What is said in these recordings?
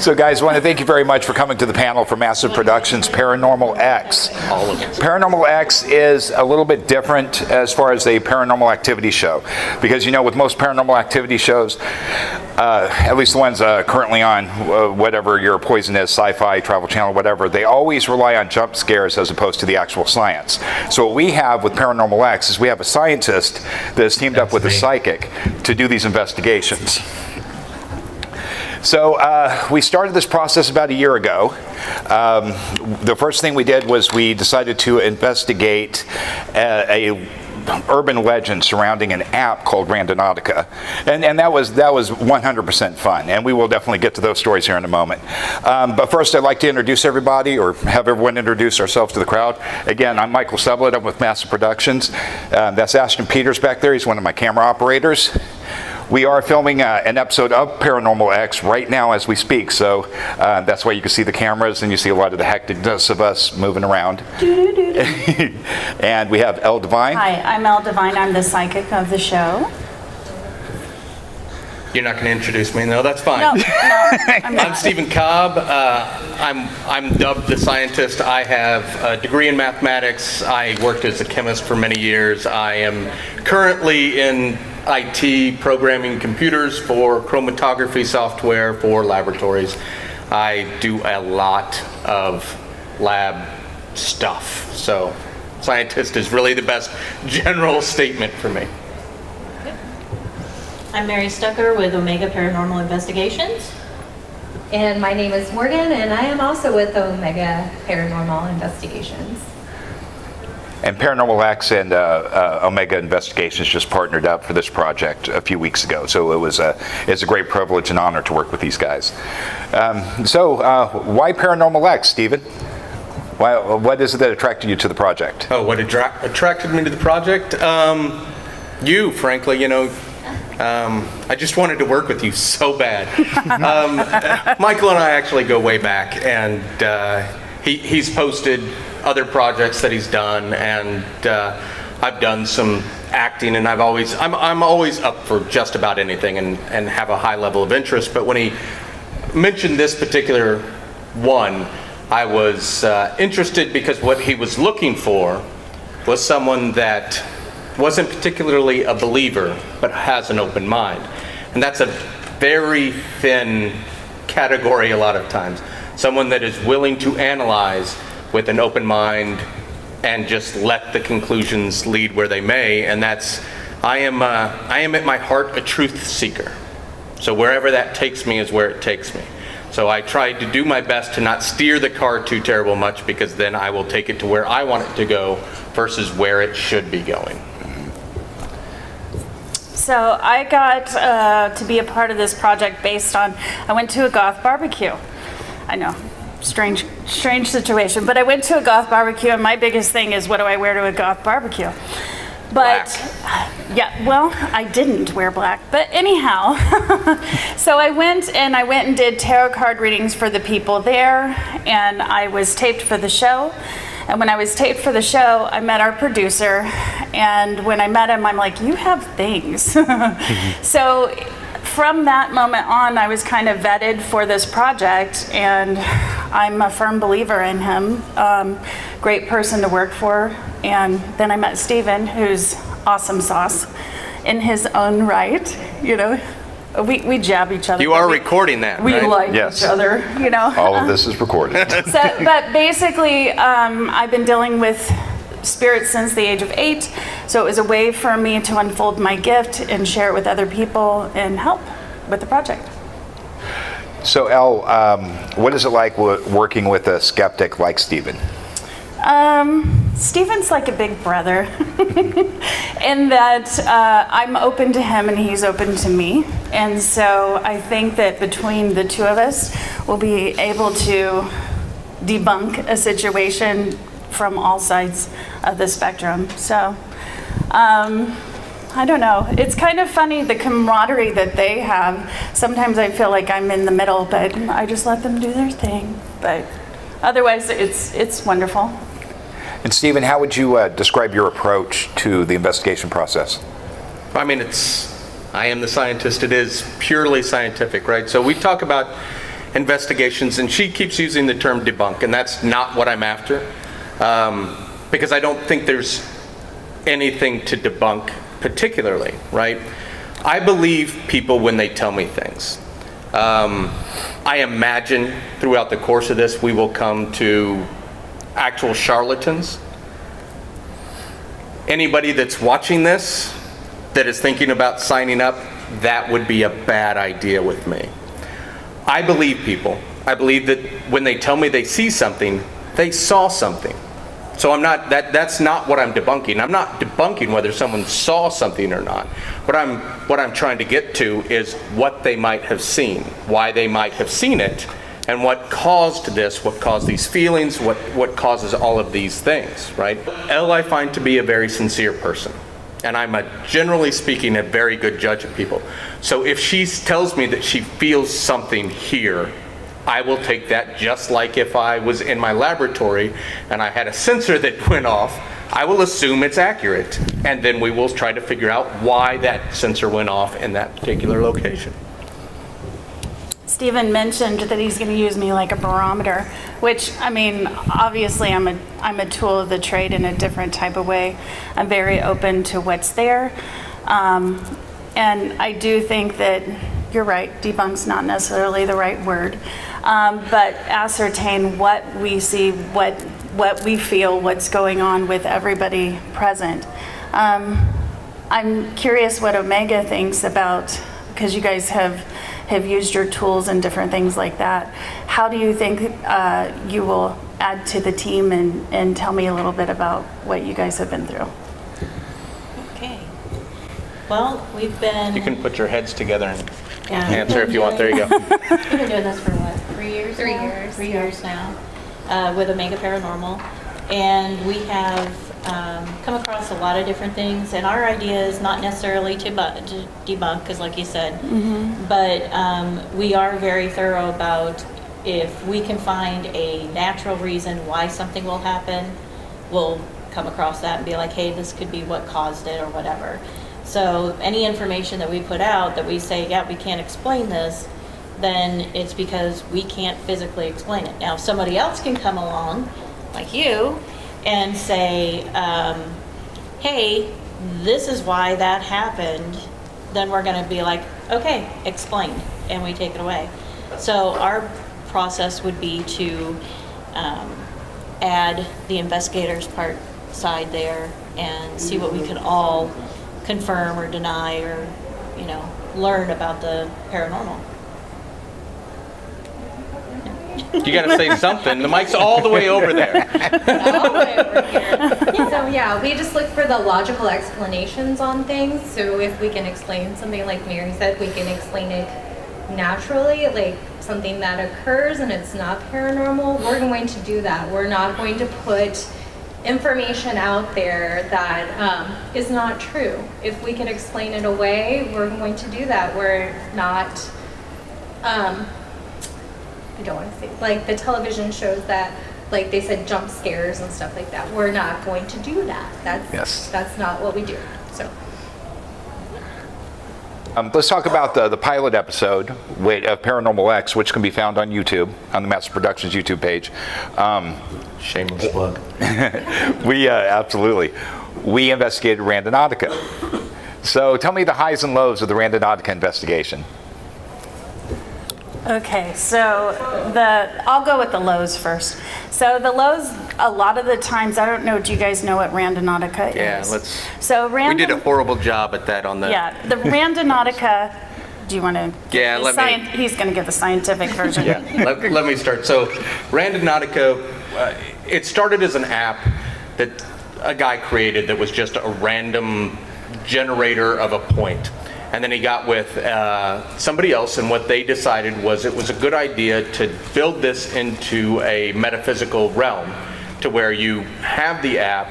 So guys, I want to thank you very much for coming to the panel for Massive Productions Paranormal X. All of it. Paranormal X is a little bit different as far as a paranormal activity show, because with most paranormal activity shows, at least the ones currently on whatever your poison is, Sci-Fi, Travel Channel, whatever, they always rely on jump scares as opposed to the actual science. So what we have with Paranormal X is we have a scientist that has teamed up with a psychic to do these investigations. So we started this process about a year ago. The first thing we did was we decided to investigate a urban legend surrounding an app called Randonautica, and that was 100% fun, and we will definitely get to those stories here in a moment. But first, I'd like to introduce everybody, or have everyone introduce ourselves to the crowd. Again, I'm Michael Sublett. I'm with Massive Productions. That's Ashton Peters back there. He's one of my camera operators. We are filming an episode of Paranormal X right now as we speak, so that's why you can see the cameras and you see a lot of the hecticness of us moving around. And we have Elle Devine. Hi, I'm Elle Devine. I'm the psychic of the show. You're not going to introduce me? No, that's fine. No, I'm not. I'm Stephen Cobb. I'm dubbed the scientist. I have a degree in mathematics. I worked as a chemist for many years. I am currently in IT, programming computers for chromatography software for laboratories. I do a lot of lab stuff. So scientist is really the best general statement for me. I'm Mary Stucker with Omega Paranormal Investigations. And my name is Morgan, and I am also with Omega Paranormal Investigations. And Paranormal X and Omega Investigations just partnered up for this project a few weeks ago. So it's a great privilege and honor to work with these guys. So why Paranormal X, Steven? What is it that attracted you to the project? Oh, what attracted me to the project? You, frankly, I just wanted to work with you so bad. Michael and I actually go way back, and he's posted other projects that he's done, and I've done some acting, and I'm always up for just about anything and have a high level of interest. But when he mentioned this particular one, I was interested because what he was looking for was someone that wasn't particularly a believer, but has an open mind. And that's a very thin category a lot of times. Someone that is willing to analyze with an open mind and just let the conclusions lead where they may. And I am at my heart a truth seeker. So wherever that takes me is where it takes me. So I try to do my best to not steer the car too terrible much, because then I will take it to where I want it to go versus where it should be going. So I got to be a part of this project based on, I went to a goth barbecue. I know, strange situation, but I went to a goth barbecue, and my biggest thing is, what do I wear to a goth barbecue? But yeah, well, I didn't wear black, but anyhow, so I went and did tarot card readings for the people there, and I was taped for the show. And when I was taped for the show, I met our producer, and when I met him, I'm like, you have things. So from that moment on, I was kind of vetted for this project, and I'm a firm believer in him. Great person to work for. And then I met Steven, who's awesome sauce in his own right. We jab each other. You are recording that, we right? like each other, All of this is recorded. But basically, I've been dealing with spirits since the age of 8, so it was a way for me to unfold my gift and share it with other people and help with the project. So Elle, what is it like working with a skeptic like Steven? Steven's like a big brother in that I'm open to him and he's open to me. And so I think that between the two of us, we'll be able to debunk a situation from all sides of the spectrum. So I don't know. It's kind of funny, the camaraderie that they have. Sometimes I feel like I'm in the middle, but I just let them do their thing. But otherwise, it's wonderful. And Steven, how would you describe your approach to the investigation process? I mean, I am the scientist. It is purely scientific, right? So we talk about investigations, and she keeps using the term debunk, and that's not what I'm after, because I don't think there's anything to debunk particularly, right? I believe people when they tell me things. I imagine throughout the course of this we will come to actual charlatans. Anybody that's watching this that is thinking about signing up, that would be a bad idea with me. I believe people. I believe that when they tell me they see something, they saw something. So I'm not, that's not what I'm debunking. I'm not debunking whether someone saw something or not. What I'm trying to get to is what they might have seen, why they might have seen it, and what caused this, what caused these feelings, what causes all of these things, right? Elle I find to be a very sincere person. And I'm generally speaking, a very good judge of people. So if she tells me that she feels something here, I will take that just like if I was in my laboratory and I had a sensor that went off, I will assume it's accurate. And then we will try to figure out why that sensor went off in that particular location. Steven mentioned that he's going to use me like a barometer, which, I mean, obviously I'm a tool of the trade in a different type of way. I'm very open to what's there. And I do think that you're right, debunk's not necessarily the right word, but ascertain what we see, what we feel, what's going on with everybody present. I'm curious what Omega thinks about, because you guys have used your tools and different things like that. How do you think you will add to the team, and tell me a little bit about what you guys have been through? Okay. Well, we've been... You can put your heads together and Yeah. answer if you want. There you go. We've been doing this for what, 3 years 3 now? years, 3 yeah. years now, with Omega Paranormal. And we have come across a lot of different things. And our idea is not necessarily to debunk, because like you said, but we are very thorough about if we can find a natural reason why something will happen, we'll come across that and be like, hey, this could be what caused it or whatever. So any information that we put out that we say, yeah, we can't explain this, then it's because we can't physically explain it. Now, if somebody else can come along, like you, and say, hey, this is why that happened, then we're going to be like, okay, explain, and we take it away. So our process would be to add the investigator's side there and see what we can all confirm or deny or, learn about the paranormal. You got to say something. The mic's all the way over there. All the way over here. So yeah, we just look for the logical explanations on things. So if we can explain something like Mary said, we can explain it naturally, like something that occurs and it's not paranormal, we're going to do that. We're not going to put information out there that is not true. If we can explain it away, we're going to do that. We're not, I don't want to say, like the television shows that, like they said, jump scares and stuff like that. We're not going to do that. That's not what we do. So. Let's talk about the pilot episode of Paranormal X, which can be found on YouTube, on the Master Productions YouTube page. Shameless plug. Absolutely. We investigated Randonautica. So tell me the highs and lows of the Randonautica investigation. Okay, so I'll go with the lows first. So the lows, a lot of the times, I don't know, do you guys know what Randonautica is? Yeah, So we did a horrible job at that on the... Yeah, the Randonautica, do you want to? Yeah, let me... He's going to give the scientific version. Yeah, let me start. So Randonautica, it started as an app that a guy created that was just a random generator of a point. And then he got with somebody else, and what they decided was it was a good idea to build this into a metaphysical realm, to where you have the app,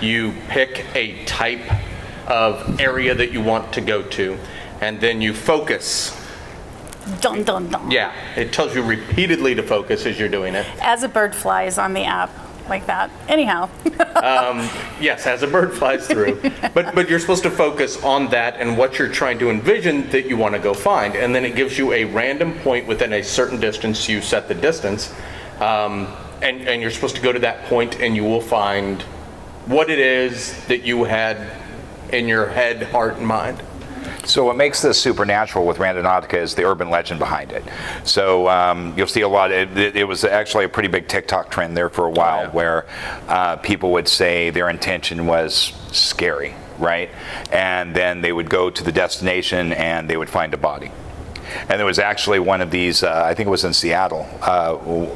you pick a type of area that you want to go to, and then you focus. Dun, dun, dun. Yeah, it tells you repeatedly to focus as you're doing it. As a bird flies on the app, like that. Anyhow. Yes, as a bird flies through. But you're supposed to focus on that and what you're trying to envision that you want to go find. And then it gives you a random point within a certain distance. You set the distance. And you're supposed to go to that point and you will find what it is that you had in your head, heart, and mind. So what makes this supernatural with Randonautica is the urban legend behind it. So you'll see a lot. It was actually a pretty big TikTok trend there for a while, where people would say their intention was scary, right? And then they would go to the destination and they would find a body. And there was actually one of these, I think it was in Seattle,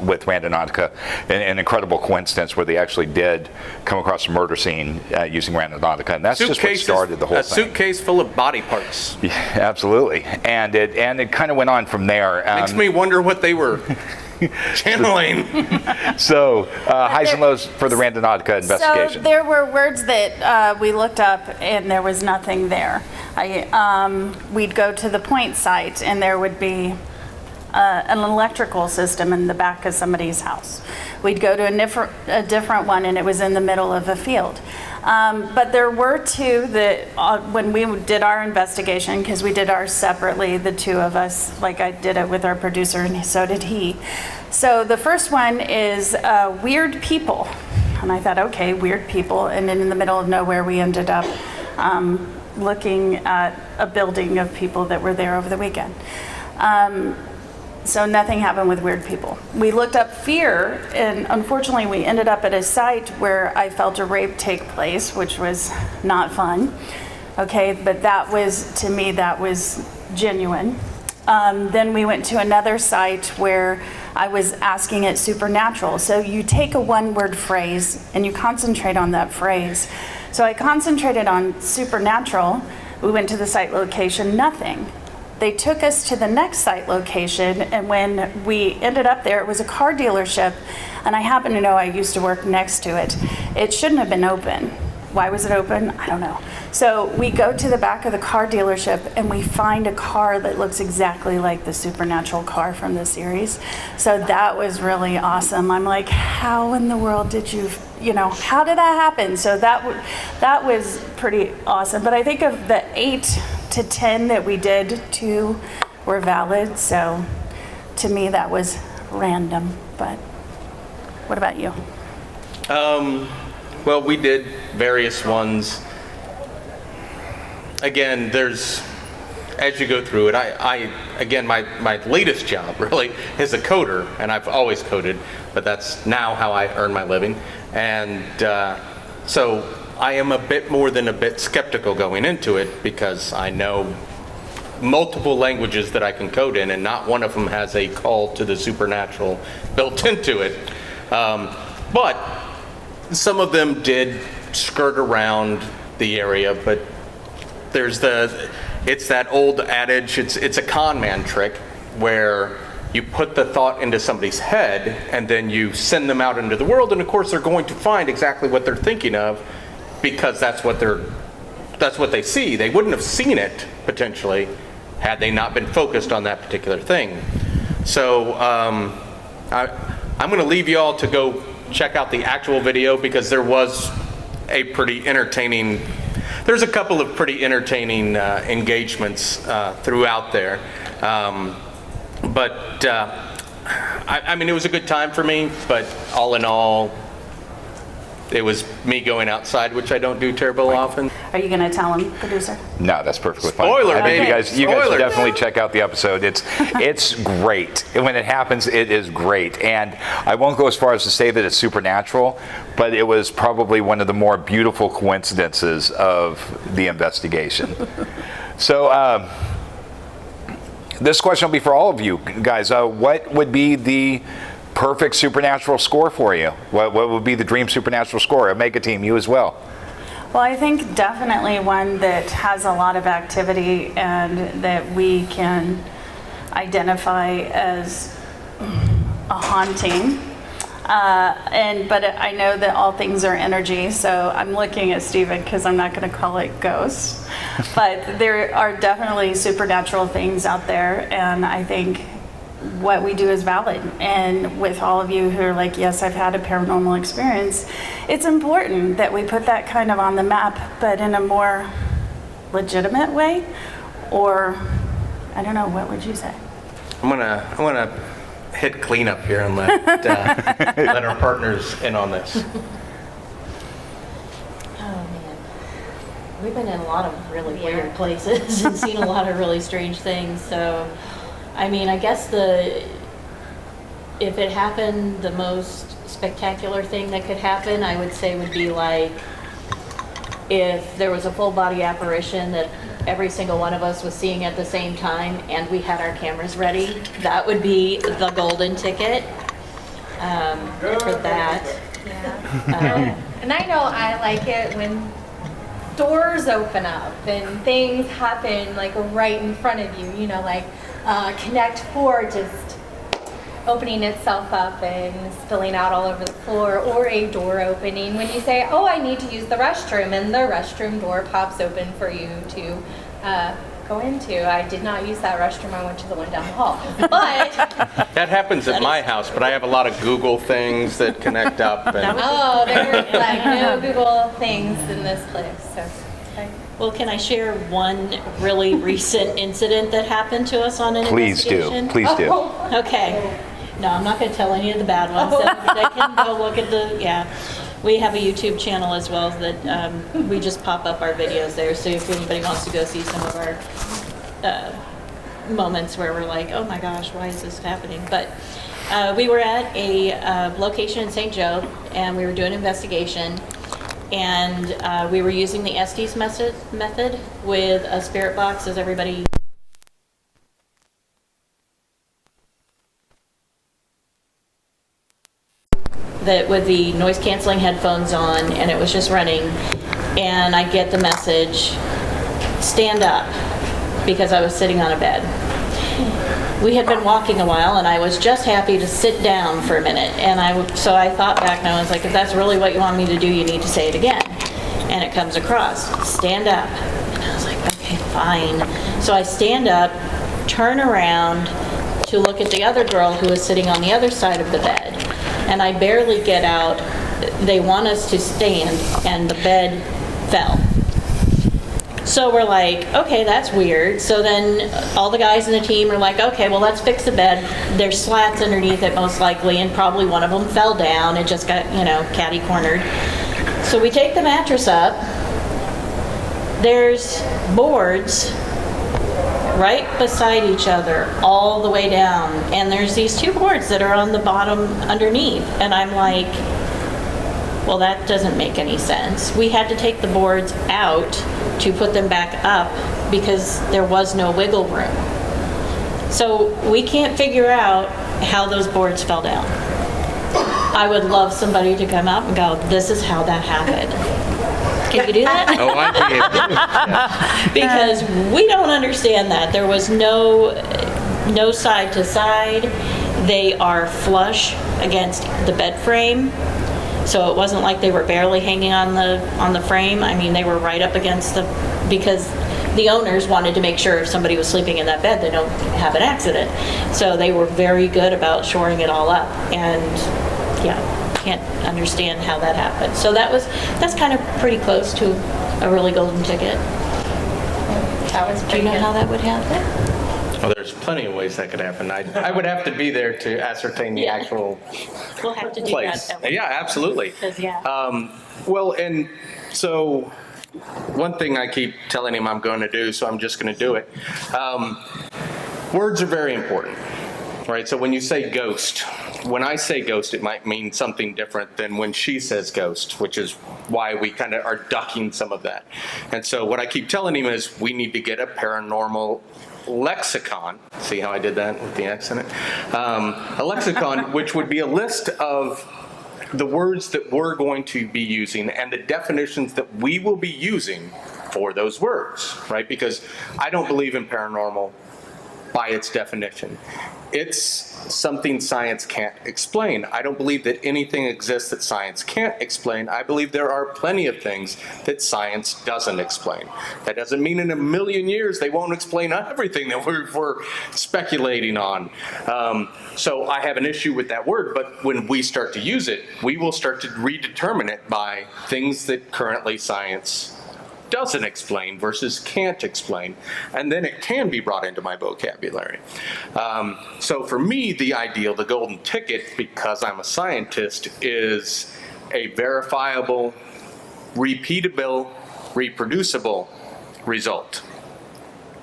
with Randonautica, an incredible coincidence where they actually did come across a murder scene using Randonautica, and that's just what started the whole thing. A suitcase full of body parts. Yeah, absolutely, and it kind of went on from there. Makes me wonder what they were channeling. So, highs and lows for the Randonautica investigation. So there were words that we looked up and there was nothing there. We'd go to the point site and there would be an electrical system in the back of somebody's house. We'd go to a different one and it was in the middle of a field. But there were two that when we did our investigation, because we did ours separately, the two of us, like I did it with our producer and so did he. So the first one is weird people. And I thought, okay, weird people. And then in the middle of nowhere, we ended up looking at a building of people that were there over the weekend. So nothing happened with weird people. We looked up fear, and unfortunately we ended up at a site where I felt a rape take place, which was not fun. Okay, but that was, to me, that was genuine. Then we went to another site where I was asking it supernatural. So you take a one-word phrase and you concentrate on that phrase. So I concentrated on supernatural. We went to the site location, nothing. They took us to the next site location, and when we ended up there, it was a car dealership, and I happen to know I used to work next to it. It shouldn't have been open. Why was it open? I don't know. So we go to the back of the car dealership and we find a car that looks exactly like the supernatural car from the series. So that was really awesome. I'm like, how in the world did you how did that happen? So that was pretty awesome. But I think of the 8 to 10 that we did, 2 were valid. So to me, that was random. But what about you? Well, we did various ones. Again, as you go through it, again, my latest job really is a coder, and I've always coded, but that's now how I earn my living. And so I am a bit more than a bit skeptical going into it because I know multiple languages that I can code in, and not one of them has a call to the supernatural built into it. But some of them did skirt around the area, but it's that old adage, it's a con man trick where you put the thought into somebody's head and then you send them out into the world, and of course they're going to find exactly what they're thinking of because that's what they see. They wouldn't have seen it potentially had they not been focused on that particular thing. So I'm going to leave you all to go check out the actual video because there's a couple of pretty entertaining engagements throughout there. But I mean, it was a good time for me, but all in all, it was me going outside, which I don't do terrible often. Are you going to tell him, producer? No, that's perfectly fine. Spoiler, I think baby. you guys should definitely check out the episode. It's great. When it happens, it is great. And I won't go as far as to say that it's supernatural, but it was probably one of the more beautiful coincidences of the investigation. So this question will be for all of you guys. What would be the perfect supernatural score for you? What would be the dream supernatural score? Omega Team, you as well. Well, I think definitely one that has a lot of activity and that we can identify as a haunting. But I know that all things are energy, so I'm looking at Steven because I'm not going to call it ghosts. But there are definitely supernatural things out there, and I think what we do is valid. And with all of you who are like, yes, I've had a paranormal experience, it's important that we put that kind of on the map, but in a more legitimate way. Or, I don't know, what would you say? I'm gonna hit cleanup here and let let our partners in on this. Oh, man. We've been in a lot of really weird places and seen a lot of really strange things. So, I mean, I guess if it happened, the most spectacular thing that could happen, I would say, would be like if there was a full body apparition that every single one of us was seeing at the same time and we had our cameras ready. That would be the golden ticket for that. Yeah. And I know I like it when doors open up and things happen like right in front of you, you know, like Connect 4 just opening itself up and spilling out all over the floor, or a door opening when you say, oh, I need to use the restroom, and the restroom door pops open for you to go into. I did not use that restroom, I went to the one down the hall. But That happens at my house, but I have a lot of Google things that connect up. And oh, there's like no Google things in this place. So, okay. Well, can I share one really recent incident that happened to us on an Please investigation? do. Please do. Okay. No, I'm not going to tell any of the bad ones. They can go look at we have a YouTube channel as well that we just pop up our videos there. So if anybody wants to go see some of our moments where we're like, oh my gosh, why is this happening? But we were at a location in St. Joe and we were doing an investigation. And we were using the Estes method with a spirit box, as everybody that with the noise canceling headphones on, and it was just running. And I get the message, stand up, because I was sitting on a bed. We had been walking a while, and I was just happy to sit down for a minute. And so I thought back, and I was like, if that's really what you want me to do, you need to say it again. And it comes across, stand up. And I was like, okay, fine. So I stand up, turn around to look at the other girl who was sitting on the other side of the bed. And I barely get out. They want us to stand, and the bed fell. So we're like, okay, that's weird. So then all the guys in the team are like, okay, well, let's fix the bed. There's slats underneath it most likely, and probably one of them fell down. It just got, catty cornered. So we take the mattress up. There's boards right beside each other all the way down. And there's these two boards that are on the bottom underneath. And I'm like, well, that doesn't make any sense. We had to take the boards out to put them back up because there was no wiggle room. So we can't figure out how those boards fell down. I would love somebody to come out and go, this is how that happened. Can you do that? oh, I did. Because we don't understand that. There was no side to side. They are flush against the bed frame. So it wasn't like they were barely hanging on the frame. I mean, they were right up against because the owners wanted to make sure if somebody was sleeping in that bed, they don't have an accident. So they were very good about shoring it all up. And yeah, can't understand how that happened. So that's kind of pretty close to a really golden ticket. That was Do you pretty know good. how that would happen? Well, there's plenty of ways that could happen. I would have to be there to ascertain the Yeah. actual We'll have to do place. that. Yeah, absolutely. 'Cause, yeah. Well, and so one thing I keep telling him I'm going to do, so I'm just going to do it. Words are very important, right? So when you say ghost, when I say ghost, it might mean something different than when she says ghost, which is why we kind of are ducking some of that. And so what I keep telling him is we need to get a paranormal lexicon. See how I did that with the X in it? A lexicon, which would be a list of the words that we're going to be using and the definitions that we will be using for those words, right? Because I don't believe in paranormal by its definition. It's something science can't explain. I don't believe that anything exists that science can't explain. I believe there are plenty of things that science doesn't explain. That doesn't mean in a million years they won't explain everything that we're speculating on. So I have an issue with that word, but when we start to use it, we will start to redetermine it by things that currently science doesn't explain versus can't explain, and then it can be brought into my vocabulary. So for me, the ideal, the golden ticket, because I'm a scientist, is a verifiable, repeatable, reproducible result.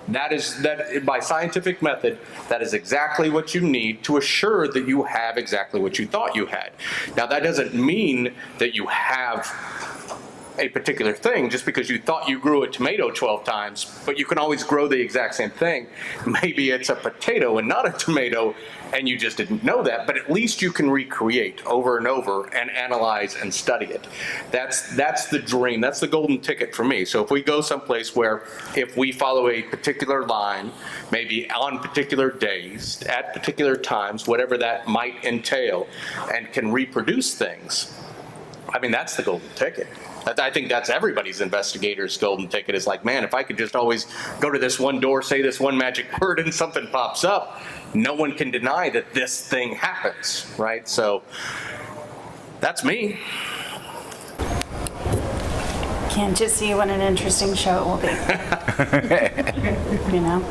That by scientific method, that is exactly what you need to assure that you have exactly what you thought you had. Now, that doesn't mean that you have a particular thing just because you thought you grew a tomato 12 times, but you can always grow the exact same thing. Maybe it's a potato and not a tomato, and you just didn't know that, but at least you can recreate over and over and analyze and study it. That's the dream, that's the golden ticket for me. So if we go someplace where if we follow a particular line, maybe on particular days, at particular times, whatever that might entail, and can reproduce things, I mean, that's the golden ticket. I think that's everybody's investigator's golden ticket, is like, man, if I could just always go to this one door, say this one magic word, and something pops up, no one can deny that this thing happens, right? So that's me. Can't you see what an interesting show it will be? You know?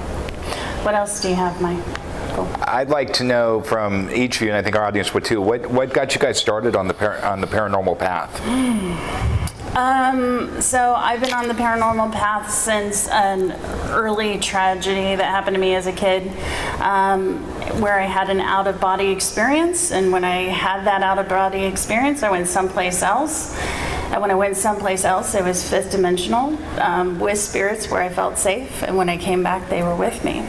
What else do you have, Mike? Cool. I'd like to know from each of you, and I think our audience would too, what got you guys started on the paranormal path? So I've been on the paranormal path since an early tragedy that happened to me as a kid, where I had an out-of-body experience. And when I had that out-of-body experience, I went someplace else. And when I went someplace else, it was fifth dimensional, with spirits where I felt safe. And when I came back, they were with me.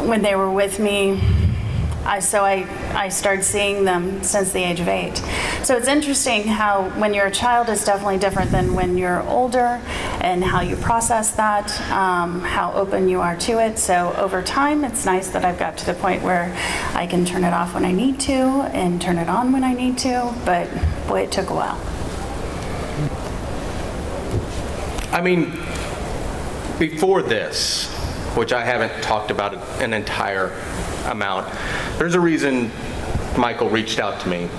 When they were with me, I started seeing them since the age of 8. So it's interesting how when you're a child is definitely different than when you're older, and how you process that, how open you are to it. So over time, it's nice that I've got to the point where I can turn it off when I need to and turn it on when I need to, but boy, it took a while. I mean, before this, which I haven't talked about an entire amount, there's a reason Michael reached out to me.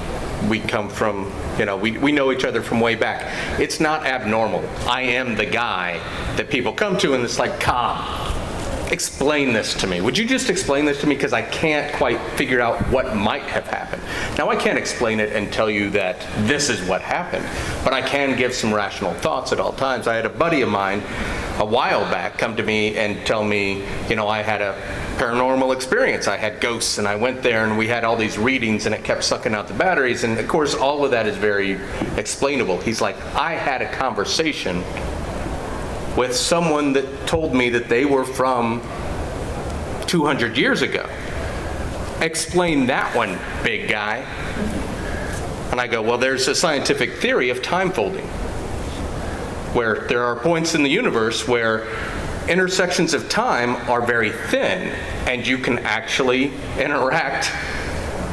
We come from, we know each other from way back. It's not abnormal. I am the guy that people come to and it's like, Cobb, explain this to me. Would you just explain this to me? Because I can't quite figure out what might have happened. Now, I can't explain it and tell you that this is what happened, but I can give some rational thoughts at all times. I had a buddy of mine a while back come to me and tell me, I had a paranormal experience. I had ghosts, and I went there and we had all these readings and it kept sucking out the batteries. And of course, all of that is very explainable. He's like, I had a conversation with someone that told me that they were from 200 years ago. Explain that one, big guy. And I go, well, there's a scientific theory of time folding, where there are points in the universe where intersections of time are very thin, and you can actually interact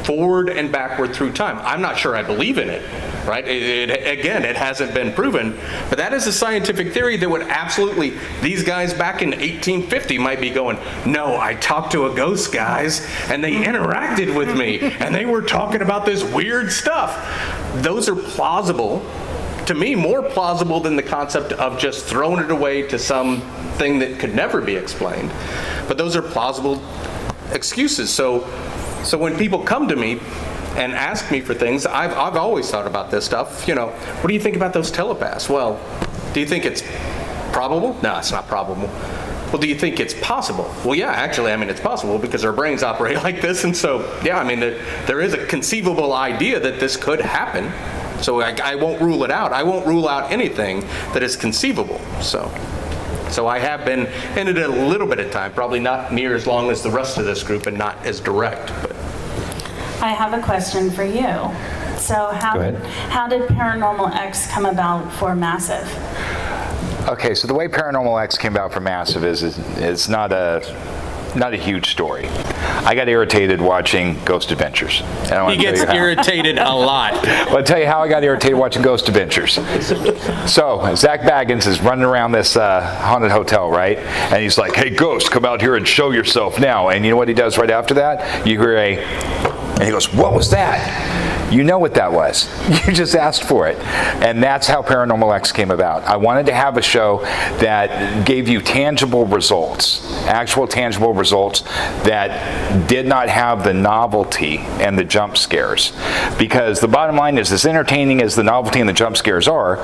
forward and backward through time. I'm not sure I believe in it, right? Again, it hasn't been proven, but that is a scientific theory that would absolutely, these guys back in 1850 might be going, no, I talked to a ghost, guys, and they interacted with me, and they were talking about this weird stuff. Those are plausible. To me, more plausible than the concept of just throwing it away to something that could never be explained. But those are plausible excuses. So when people come to me and ask me for things, I've always thought about this stuff. What do you think about those telepaths? Well, do you think it's probable? No, it's not probable. Well, do you think it's possible? Well, yeah, actually, it's possible because our brains operate like this. And so, yeah, there is a conceivable idea that this could happen. So I won't rule it out. I won't rule out anything that is conceivable. So I have been in it a little bit of time, probably not near as long as the rest of this group and not as direct. But I have a question for you. So how did Paranormal X come about for Massive? Okay, so the way Paranormal X came about for Massive is it's not a not a huge story. I got irritated watching Ghost Adventures. And I want He to tell gets you how. irritated a lot. Well, I'll tell you how I got irritated watching Ghost Adventures. So, Zach Baggins is running around this haunted hotel, right? And he's like, hey, Ghost, come out here and show yourself now. And you know what he does right after that? You hear and he goes, what was that? You know what that was. You just asked for it. And that's how Paranormal X came about. I wanted to have a show that gave you tangible results, actual tangible results that did not have the novelty and the jump scares. Because the bottom line is, as entertaining as the novelty and the jump scares are,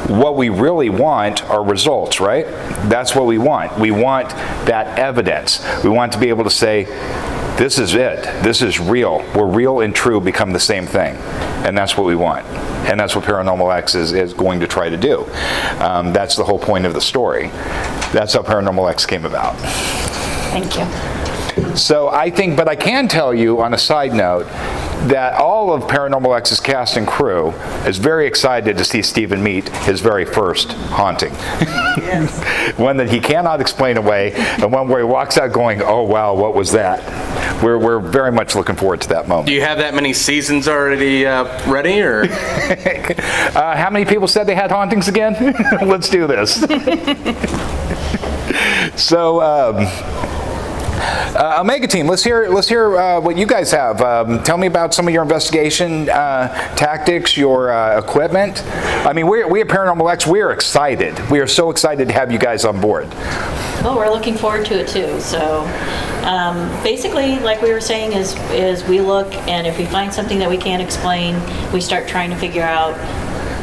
what we really want are results, right? That's what we want. We want that evidence. We want to be able to say, this is it. This is real. Where real and true become the same thing. And that's what we want. And that's what Paranormal X is going to try to do. That's the whole point of the story. That's how Paranormal X came about. Thank you. So I think, but I can tell you on a side note, that all of Paranormal X's cast and crew is very excited to see Steven meet his very first haunting. Yes. One that he cannot explain away, and one where he walks out going, oh wow, what was that? We're very much looking forward to that moment. Do you have that many seasons already ready, or? How many people said they had hauntings again? Let's do this. So, Omega Team, let's hear what you guys have. Tell me about some of your investigation tactics, your equipment. I mean, we at Paranormal X, we're excited. We are so excited to have you guys on board. Well, we're looking forward to it too. So basically, like we were saying, is we look, and if we find something that we can't explain, we start trying to figure out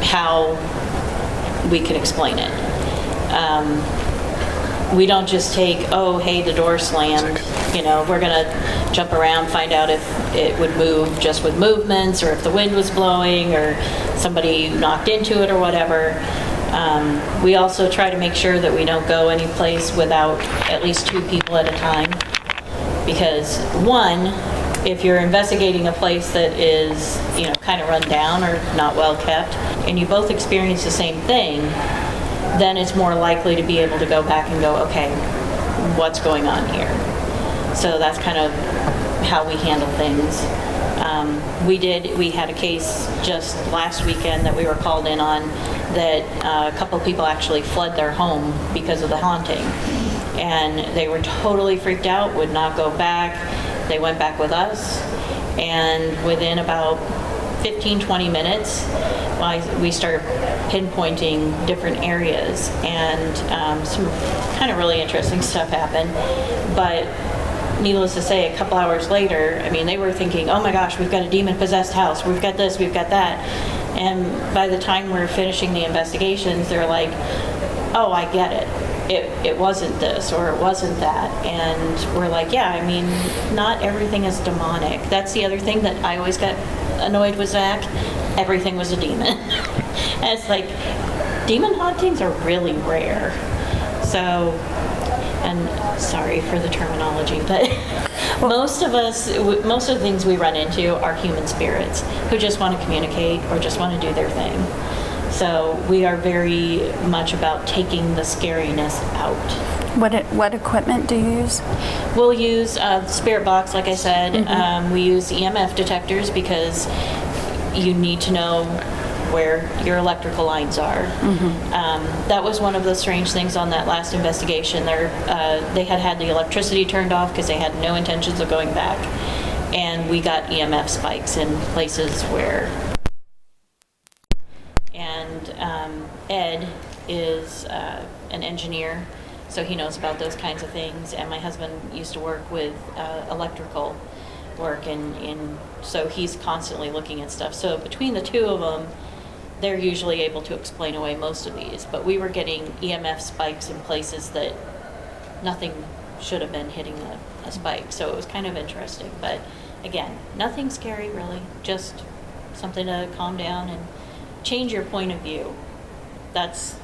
how we can explain it. We don't just take, oh, hey, the door slammed. You know, we're going to jump around, find out if it would move just with movements, or if the wind was blowing, or somebody knocked into it, or whatever. We also try to make sure that we don't go any place without at least 2 people at a time. Because one, if you're investigating a place that is, you know, kind of run down or not well kept, and you both experience the same thing, then it's more likely to be able to go back and go, okay, what's going on here? So that's kind of how we handle things. We had a case just last weekend that we were called in on that a couple of people actually fled their home because of the haunting. And they were totally freaked out, would not go back. They went back with us, and within about 15-20 minutes, we started pinpointing different areas, and some kind of really interesting stuff happened. But needless to say, a couple hours later, I mean, they were thinking, oh my gosh, we've got a demon-possessed house, we've got this, we've got that. And by the time we're finishing the investigations, they're like, oh, I get it. It wasn't this, or it wasn't that. And we're like, yeah, I mean, not everything is demonic. That's the other thing that I always got annoyed with Zach. Everything was a demon. And it's like, demon hauntings are really rare. So, and sorry for the terminology, but most of the things we run into are human spirits who just want to communicate or just want to do their thing. So we are very much about taking the scariness out. What equipment do you use? We'll use spirit box, like I said. Mm-hmm. We use EMF detectors because you need to know where your electrical lines are. Mm-hmm. That was one of the strange things on that last investigation. They had the electricity turned off because they had no intentions of going back. And we got EMF spikes in places where... And Ed is an engineer, so he knows about those kinds of things. And my husband used to work with electrical work, and so he's constantly looking at stuff. So between the two of them, they're usually able to explain away most of these. But we were getting EMF spikes in places that nothing should have been hitting a spike. So it was kind of interesting. But again, nothing scary really, just something to calm down and change your point of view. That's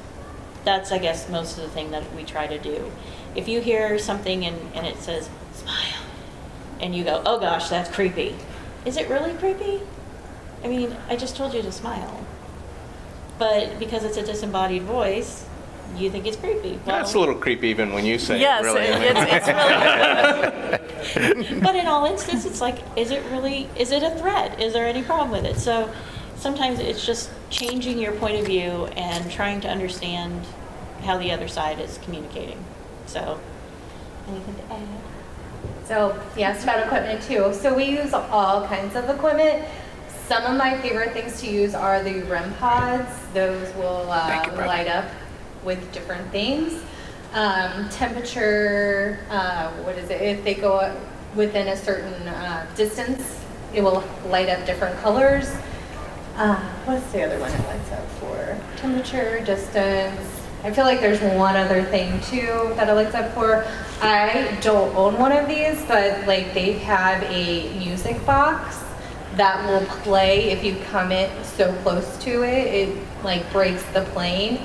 I guess most of the thing that we try to do. If you hear something and it says smile, and you go, oh gosh, that's creepy. Is it really creepy? I mean, I just told you to smile. But because it's a disembodied voice, you think it's creepy. Well, That's a little creepy even when you say yes, it, really. it's really But in all instances, it's like, is it a threat? Is there any problem with it? So sometimes it's just changing your point of view and trying to understand how the other side is communicating. So, anything to add? So, you asked about equipment too. So we use all kinds of equipment. Some of my favorite things to use are the REM pods. Those will light up with different things. Temperature, if they go within a certain distance, it will light up different colors. What's the other one it lights up for? Temperature, distance. I feel like there's one other thing too that it lights up for. I don't own one of these, but like they have a music box that will play if you come it so close to it. It like breaks the plane.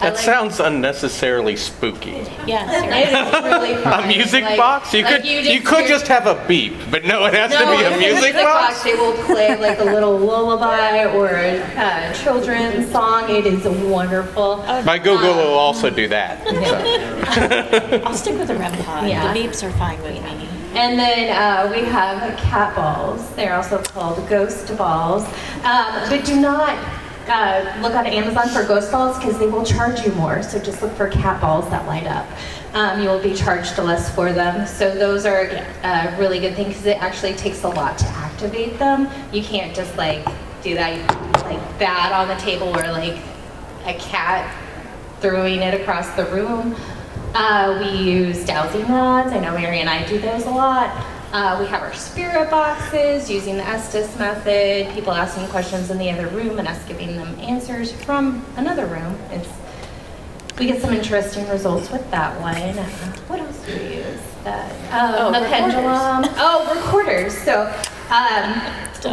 That sounds unnecessarily spooky. Yes. It is really fun. A music Like- box? You like could just have a beep, but no, it has to be a music box? They will play like a little lullaby or a children's song. It is wonderful. My Google will also do that. So. I'll stick with the REM pod. Yeah. The beeps are fine with me. And then we have cat balls. They're also called ghost balls. But do not look on Amazon for ghost balls because they will charge you more. So just look for cat balls that light up. You will be charged less for them. So those are a really good thing because it actually takes a lot to activate them. You can't just like do that like that on the table or like a cat throwing it across the room. We use dowsing rods. I know Mary and I do those a lot. We have our spirit boxes using the Estes method. People asking questions in the other room and us giving them answers from another room. We get some interesting results with that one. What else do we use? The pendulum. Oh, recorders. So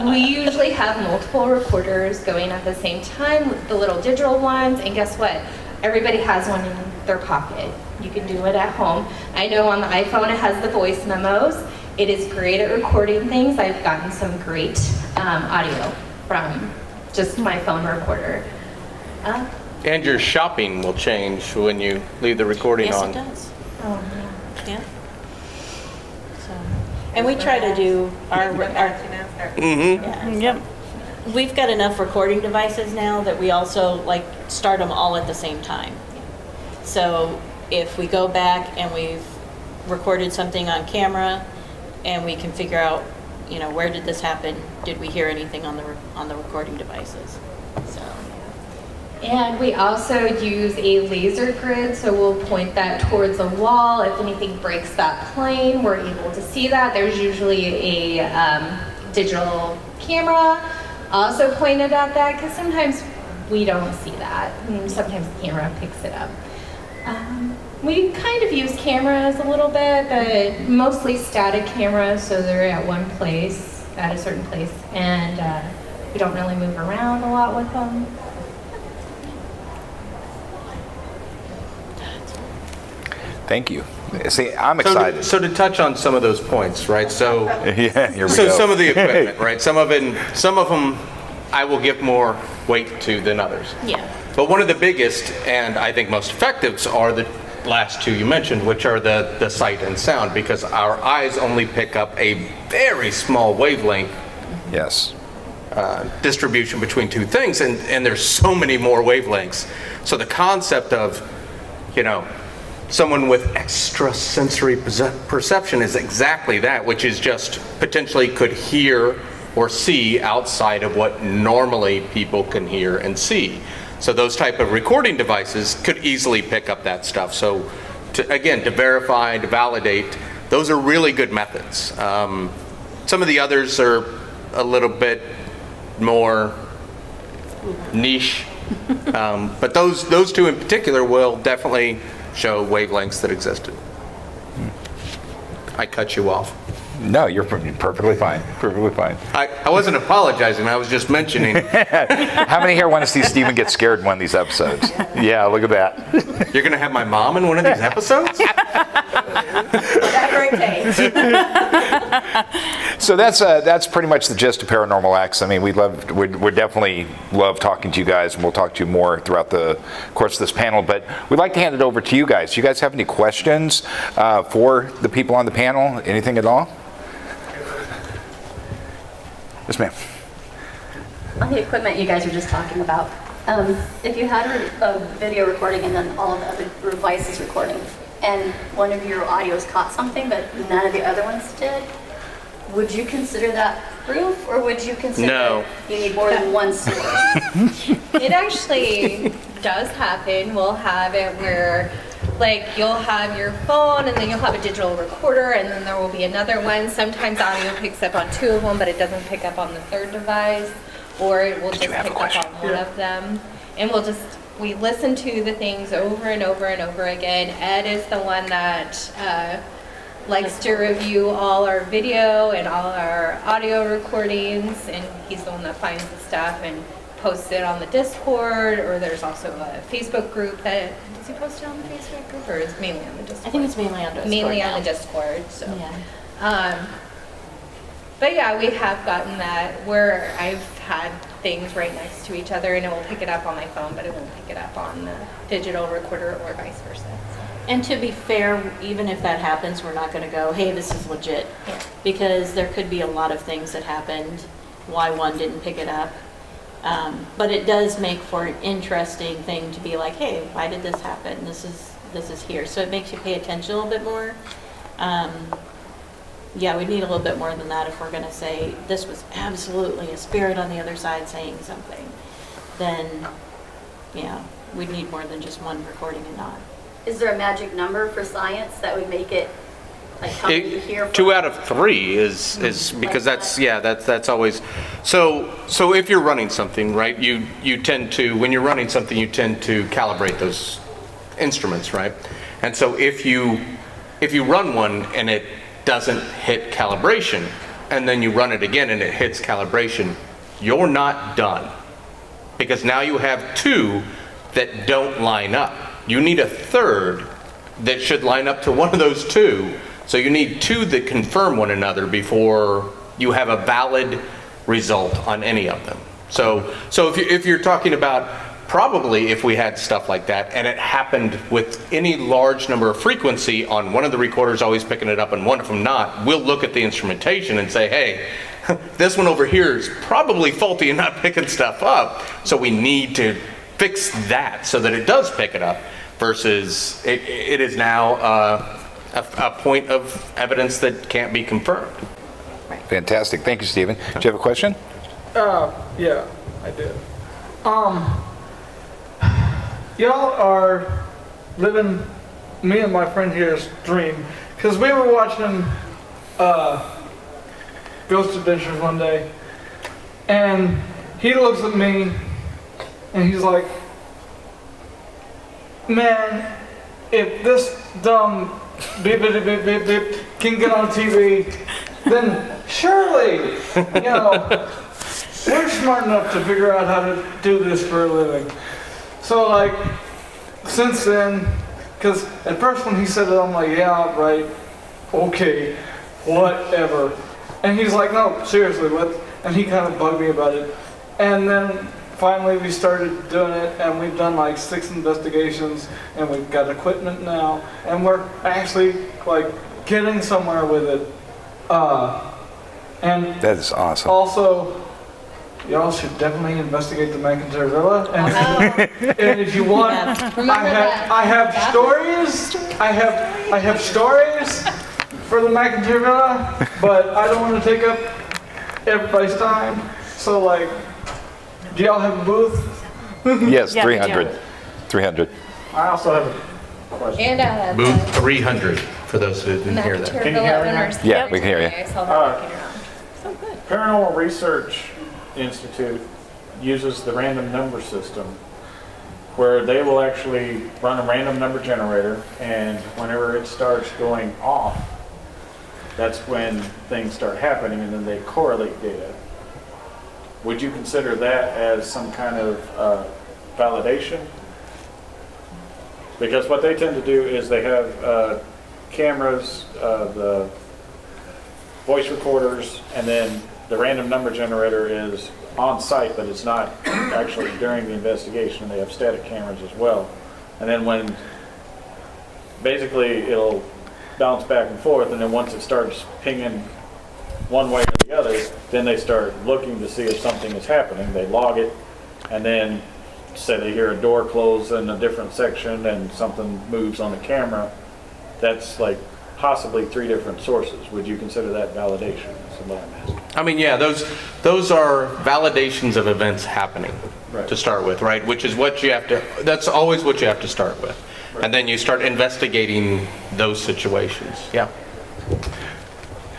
we usually have multiple recorders going at the same time, the little digital ones. And guess what? Everybody has one in their pocket. You can do it at home. I know on the iPhone it has the voice memos. It is great at recording things. I've gotten some great audio from just my phone recorder. And your shopping will change when you leave the recording Yes, on. it does. Oh, Yeah. So, and we try to do our Mm-hmm. Yep. we've got enough recording devices now that we also like start them all at the same time. So if we go back and we've recorded something on camera and we can figure out, where did this happen? Did we hear anything on the recording devices? So. And we also use a laser grid, so we'll point that towards a wall. If anything breaks that plane, we're able to see that. There's usually a digital camera also pointed at that, because sometimes we don't see that. And sometimes the camera picks it up. We kind of use cameras a little bit, but mostly static cameras, so they're at one place, at a certain place, and we don't really move around a lot with them. Thank you. See, I'm excited. So to touch on some of those points, right? So Yeah, here we So go. some of the equipment, right? Some of them I will give more weight to than others. Yeah. But one of the biggest and I think most effective are the last two you mentioned, which are the sight and sound, because our eyes only pick up a very small wavelength Yes. distribution between two things, and there's so many more wavelengths. So the concept of, someone with extrasensory perception is exactly that, which is just potentially could hear or see outside of what normally people can hear and see. So those type of recording devices could easily pick up that stuff. So to verify, to validate, those are really good methods. Some of the others are a little bit more niche, but those two in particular will definitely show wavelengths that existed. I cut you off. No, you're perfectly fine. Perfectly fine. I wasn't apologizing, I was just mentioning. How many here want to see Steven get scared in one of these episodes? Yeah, look at that. You're gonna have my mom in one of these episodes? Whatever it takes. So that's pretty much the gist of Paranormal X. I mean, we definitely love talking to you guys, and we'll talk to you more throughout the course of this panel. But we'd like to hand it over to you guys. Do you guys have any questions for the people on the panel? Anything at all? Yes, ma'am. On the equipment you guys were just talking about, if you had a video recording and then all of the other devices recording, and one of your audios caught something but none of the other ones did, would you consider that proof, or would you consider No. you need more than one source? It actually does happen. We'll have it where, like, you'll have your phone and then you'll have a digital recorder and then there will be another one. Sometimes audio picks up on two of them, but it doesn't pick up on the third device, or it will just pick up on one of them. And we listen to the things over and over and over again. Ed is the one that likes to review all our video and all our audio recordings, and he's the one that finds the stuff and posts it on the Discord, or there's also a Facebook group that, does he post it on the Facebook group, or is it mainly on the Discord? I think it's mainly on Discord. Mainly on now. the Discord, so. Yeah. But yeah, we have gotten that where I've had things right next to each other and it will pick it up on my phone, but it won't pick it up on the digital recorder or vice versa. And to be fair, even if that happens, we're not going to go, hey, this is legit. Yeah. Because there could be a lot of things that happened, why one didn't pick it up. But it does make for an interesting thing to be like, hey, why did this happen? This is here. So it makes you pay attention a little bit more. Yeah, we need a little bit more than that if we're going to say this was absolutely a spirit on the other side saying something. Then, yeah, we'd need more than just one recording and not. Is there a magic number for science that would make it, like, how many you hear from? 2 out of 3 is because that's always so if you're running something, right, you tend to, when you're running something, you tend to calibrate those instruments, right? And so if you run one and it doesn't hit calibration, and then you run it again and it hits calibration, you're not done, because now you have 2 that don't line up. You need a third that should line up to one of those 2. So you need 2 that confirm one another before you have a valid result on any of them. So if you're talking about, probably if we had stuff like that and it happened with any large number of frequency on one of the recorders always picking it up and one of them not, we'll look at the instrumentation and say, hey, this one over here is probably faulty and not picking stuff up. So we need to fix that so that it does pick it up, versus it is now a point of evidence that can't be confirmed. Fantastic. Thank you, Steven. Do you have a question? Yeah, I did. Y'all are living me and my friend here's dream, because we were watching Ghost Adventures one day, and he looks at me and he's like, man, if this dumb beep beep beep beep beep can get on TV, then surely, you know, we're smart enough to figure out how to do this for a living. So, like, since then, because at first when he said it, I'm like, yeah, right, okay, whatever. And he's like, no, seriously, what? And he kind of bugged me about it. And then finally we started doing it, and we've done like 6 investigations, and we've got equipment now, and we're actually like getting somewhere with it. And That is awesome. also, y'all should definitely investigate the McIntyre Villa. And if you want, I have stories. I have stories for the McIntyre Villa, but I don't want to take up everybody's time. So, like, do y'all have a booth? Yes, Yeah, we do. 300. 300. I also have a question. And Booth 300, for those who didn't hear that. Can you hear me now? Yeah, we can hear you. I saw that walking around. Paranormal Research Institute uses the random number system, where they will actually run a random number generator, and whenever it starts going off, that's when things start happening, and then they correlate data. Would you consider that as some kind of validation? Because what they tend to do is they have cameras, voice recorders, and then the random number generator is on site, but it's not actually during the investigation. They have static cameras as well. And then when, basically it'll bounce back and forth, and then once it starts pinging one way or the other, then they start looking to see if something is happening. They log it, and then say they hear a door close in a different section and something moves on the camera. That's like possibly 3 different sources. Would you consider that validation? That's what I'm asking. I mean, yeah, those are validations of events happening Right. to start with, right? Which is what you have to, that's always what you have to start with. Right. And then you start investigating those situations. Yeah.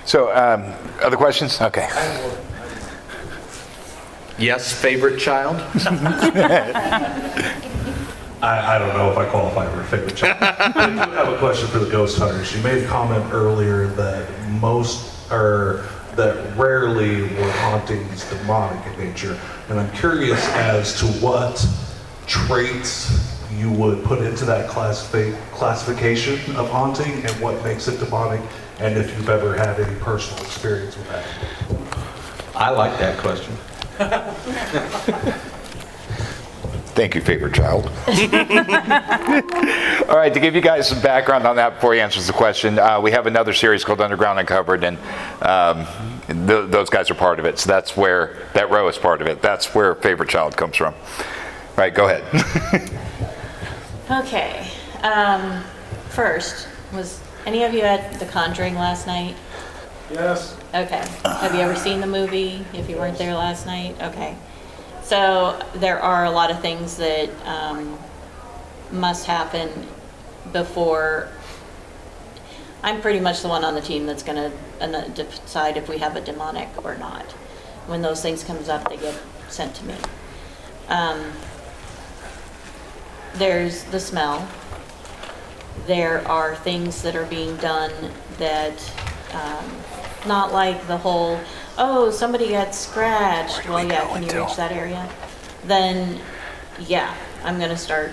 So, other questions? Okay. Yes, favorite child? I don't know if I qualify for a favorite child. I do have a question for the ghost hunters. You made a comment earlier that that rarely were hauntings demonic in nature. And I'm curious as to what traits you would put into that classification of haunting and what makes it demonic, and if you've ever had any personal experience with that. I like that question. Thank you, favorite child. All right, to give you guys some background on that before he answers the question, we have another series called Underground Uncovered, and those guys are part of it. So that's where that row is part of it. That's where favorite child comes from. All right, go ahead. Okay. First, was any of you at The Conjuring last night? Yes. Okay. Have you ever seen the movie? If you weren't there last night? Okay. So there are a lot of things that must happen before. I'm pretty much the one on the team that's going to decide if we have a demonic or not. When those things comes up, they get sent to me. There's the smell. There are things that are being done that, not like the whole, oh, somebody got scratched. Well, yeah, when you reach that area, then yeah, I'm going to start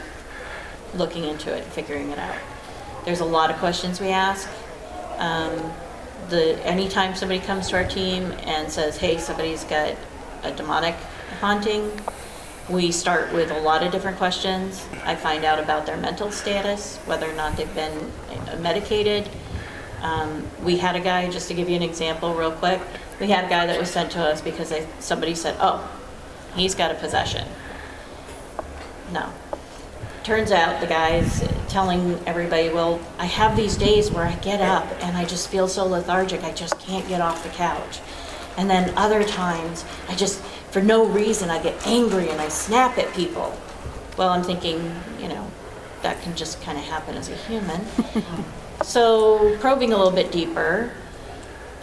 looking into it, figuring it out. There's a lot of questions we ask. Anytime somebody comes to our team and says, hey, somebody's got a demonic haunting, we start with a lot of different questions. I find out about their mental status, whether or not they've been medicated. We had a guy, just to give you an example real quick, we had a guy that was sent to us because somebody said, oh, he's got a possession. No. Turns out the guy's telling everybody, well, I have these days where I get up and I just feel so lethargic, I just can't get off the couch. And then other times, I just, for no reason, I get angry and I snap at people. Well, I'm thinking, that can just kind of happen as a human. So probing a little bit deeper,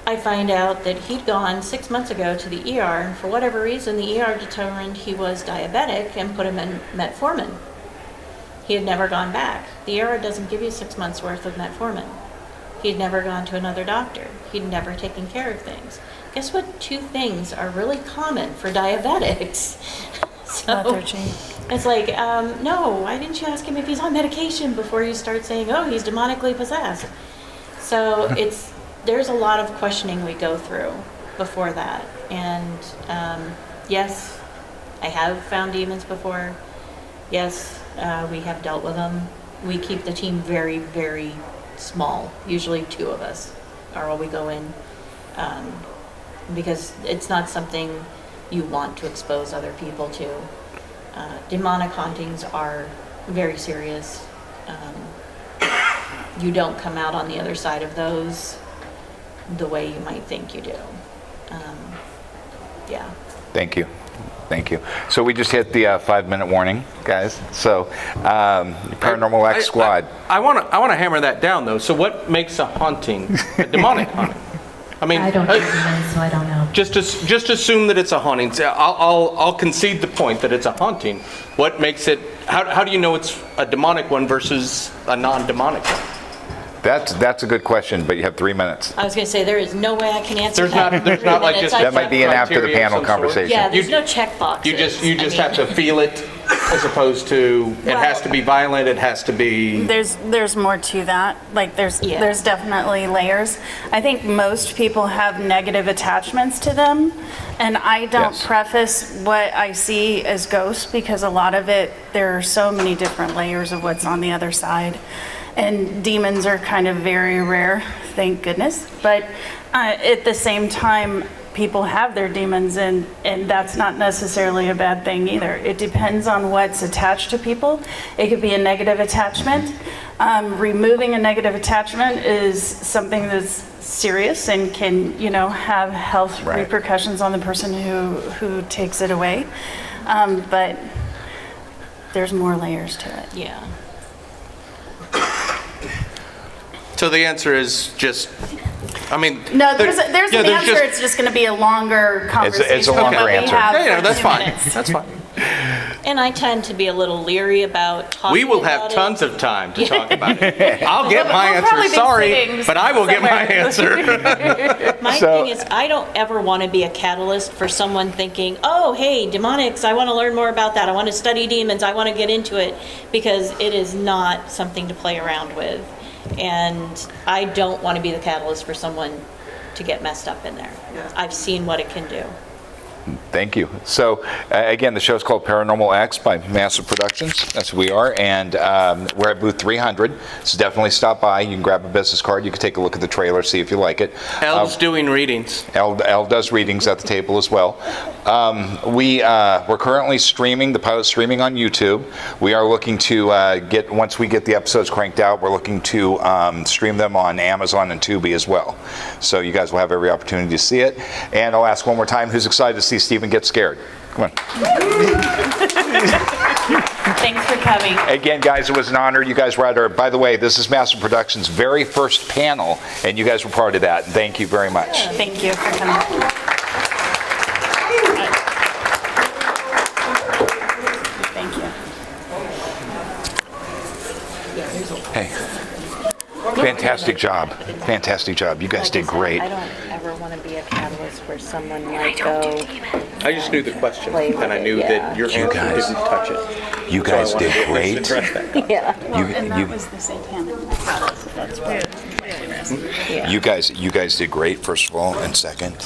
I find out that he'd gone 6 months ago to the ER, and for whatever reason, the ER determined he was diabetic and put him in metformin. He had never gone back. The ER doesn't give you 6 months worth of metformin. He'd never gone to another doctor. He'd never taken care of things. Guess what 2 things are really common for diabetics? Lethargy. It's like, no, why didn't you ask him if he's on medication before you start saying, oh, he's demonically possessed? So there's a lot of questioning we go through before that. And yes, I have found demons before. Yes, we have dealt with them. We keep the team very, very small. Usually 2 of us are all we go in. Because it's not something you want to expose other people to. Demonic hauntings are very serious. You don't come out on the other side of those the way you might think you do. Yeah. Thank you. So we just hit the 5-minute warning, guys. So Paranormal X squad. I want to hammer that down, though. So what makes a haunting a demonic haunting? I mean, I don't know, so I don't know. Just assume that it's a haunting. I'll concede the point that it's a haunting. What makes it? How do you know it's a demonic one versus a non-demonic one? That's a good question, but you have 3 minutes. I was going to say, there is no way I can answer that. There's not like just. That might be an after the criteria of panel some sort? conversation. Yeah, there's no check boxes. You just have to feel it as opposed to, it has to be violent, it has to be. There's more to that. Like there's Yeah. definitely layers. I think most people have negative attachments to them, and I don't Yes. preface what I see as ghosts because a lot of it, there are so many different layers of what's on the other side. And demons are kind of very rare, thank goodness. But at the same time, people have their demons, and that's not necessarily a bad thing either. It depends on what's attached to people. It could be a negative attachment. Removing a negative attachment is something that's serious and can, have health Right. repercussions on the person who takes it away. But there's more layers to it. Yeah. So the answer is just, I mean. No, there's an yeah, answer. just- It's just going to be a longer conversation. it's a longer than what we answer. have Yeah, for that's 2 fine. minutes. That's fine. And I tend to be a little leery about talking We will have about tons it. of time to talk about it. I'll get my We'll probably answer, be sorry, sitting but I will get my somewhere. answer. My So- thing is, I don't ever want to be a catalyst for someone thinking, oh, hey, demonics, I want to learn more about that. I want to study demons. I want to get into it, because it is not something to play around with. And I don't want to be the catalyst for someone to get messed up in there. I've seen what it can do. Thank you. So, again, the show's called Paranormal X by Massive Productions. That's who we are, and we're at booth 300. So definitely stop by. You can grab a business card. You can take a look at the trailer, see if you like it. Elle's doing readings. Elle does readings at the table as well. We're currently streaming, the pilot's streaming on YouTube. We are looking to once we get the episodes cranked out, we're looking to stream them on Amazon and Tubi as well. So you guys will have every opportunity to see it. And I'll ask one more time, who's excited to see Steven get scared? Come on. Thanks for coming. Again, guys, it was an honor. You guys were at our, by the way, this is Massive Productions' very first panel, and you guys were part of that. Thank you very much. Thank you for coming. Thank you. Hey, fantastic job. Fantastic job. You guys did great. I don't ever want to be a catalyst where someone might go. I just knew the question, Play with and I it, knew yeah. that your answer guys- didn't touch it. You guys did great. Yeah. Well, and that was the satanic. That's weird. You guys did great, first of all, and second,